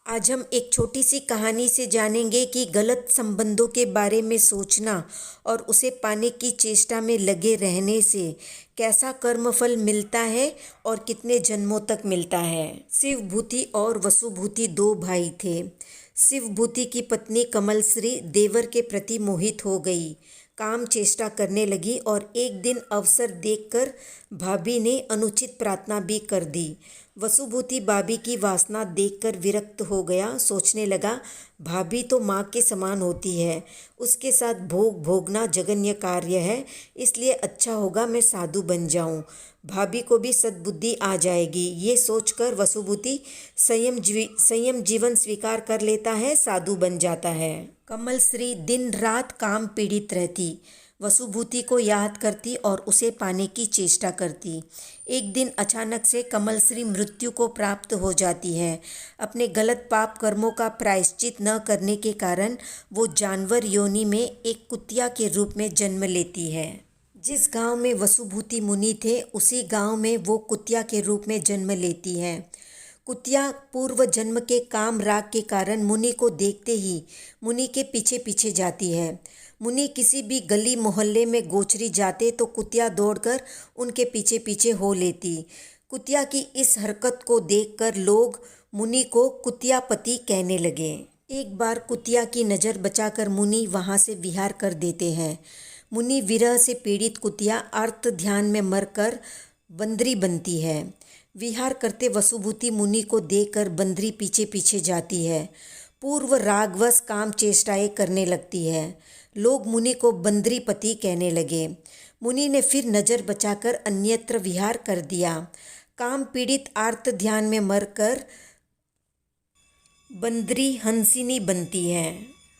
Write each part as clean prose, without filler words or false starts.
आज हम एक छोटी सी कहानी से जानेंगे कि गलत संबंधों के बारे में सोचना और उसे पाने की चेष्टा में लगे रहने से कैसा कर्मफल मिलता है और कितने जन्मों तक मिलता है। शिवभूति और वसुभूति दो भाई थे। शिवभूति की पत्नी कमलश्री देवर के प्रति मोहित हो गई, काम चेष्टा करने लगी और एक दिन अवसर देखकर भाभी ने अनुचित प्रार्थना भी कर दी। वसुभूति भाभी की वासना देखकर विरक्त हो गया, सोचने लगा भाभी तो माँ के समान होती है, उसके साथ भोग भोगना जघन्य कार्य है, इसलिए अच्छा होगा मैं साधु बन जाऊं, भाभी को भी सद्बुद्धि आ जाएगी। ये सोचकर वसुभूति संयम जीवन स्वीकार कर लेता है, साधु बन जाता है। कमलश्री दिन रात काम पीड़ित रहती, वसुभूति को याद करती और उसे पाने की चेष्टा करती। एक दिन अचानक से कमलश्री मृत्यु को प्राप्त हो जाती है। अपने गलत पाप कर्मों का प्रायश्चित न करने के कारण वो जानवर योनि में एक कुतिया के रूप में जन्म लेती है। जिस गांव में वसुभूति मुनि थे उसी गांव में वो कुतिया के रूप में जन्म लेती है। कुतिया पूर्व जन्म के काम राग के कारण मुनि को देखते ही मुनि के पीछे पीछे जाती है। मुनि किसी भी गली मोहल्ले में गोचरी जाते तो कुतिया दौड़कर उनके पीछे पीछे हो लेती। कुतिया की इस हरकत को देखकर लोग मुनि को कुतियापति कहने लगे। एक बार कुतिया की नज़र बचाकर मुनि वहां से विहार कर देते हैं। मुनि विरह से पीड़ित कुतिया अर्थ ध्यान में मरकर बंदरी बनती है। विहार करते वसुभूति मुनि को देखकर बंदरी पीछे पीछे जाती है। पूर्व रागवश काम चेष्टाएं करने लगती है। लोग मुनि को बंदरीपति कहने लगे। मुनि ने फिर नज़र बचाकर अन्यत्र विहार कर दिया। काम पीड़ित आर्त ध्यान में मरकर बंदरी हंसिनी बनती है।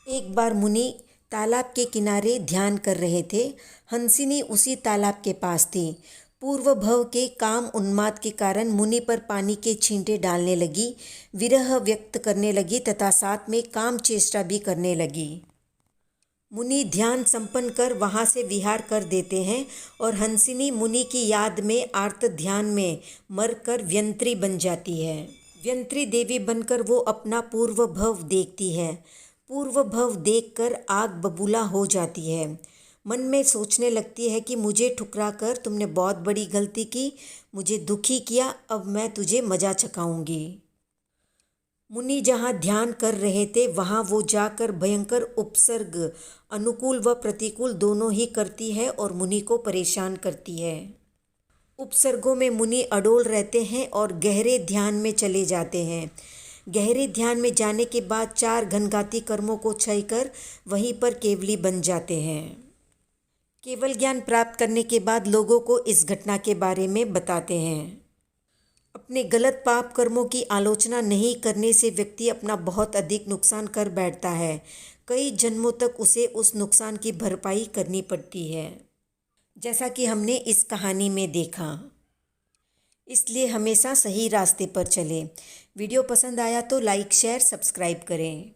एक बार मुनि तालाब के किनारे ध्यान कर रहे थे। हंसिनी उसी तालाब के पास थी। पूर्व भव के काम उन्माद के कारण मुनि पर पानी के छींटे डालने लगी, विरह व्यक्त करने लगी तथा साथ में काम चेष्टा भी करने लगी। मुनि ध्यान संपन्न कर वहाँ से विहार कर देते हैं और हंसिनी मुनि की याद में आर्त ध्यान में मरकर व्यंत्री बन जाती है। व्यंत्री देवी बनकर वो अपना पूर्व भव देखती है। पूर्व भव देखकर आग बबूला हो जाती है। मन में सोचने लगती है कि मुझे ठुकरा कर तुमने बहुत बड़ी गलती की, मुझे दुखी किया, अब मैं तुझे मजा चखाऊंगी। मुनि जहाँ ध्यान कर रहे थे वहाँ वो जाकर भयंकर उपसर्ग अनुकूल व प्रतिकूल दोनों ही करती है और मुनि को परेशान करती है। उपसर्गों में मुनि अडोल रहते हैं और गहरे ध्यान में चले जाते हैं। गहरे ध्यान में जाने के बाद 4 घनघाती कर्मों को क्षय कर वहीं पर केवली बन जाते हैं। केवल ज्ञान प्राप्त करने के बाद लोगों को इस घटना के बारे में बताते हैं। अपने गलत पाप कर्मों की आलोचना नहीं करने से व्यक्ति अपना बहुत अधिक नुकसान कर बैठता है। कई जन्मों तक उसे उस नुकसान की भरपाई करनी पड़ती है, जैसा कि हमने इस कहानी में देखा। इसलिए हमेशा सही रास्ते पर चलें। वीडियो पसंद आया तो लाइक, शेयर, सब्सक्राइब करें।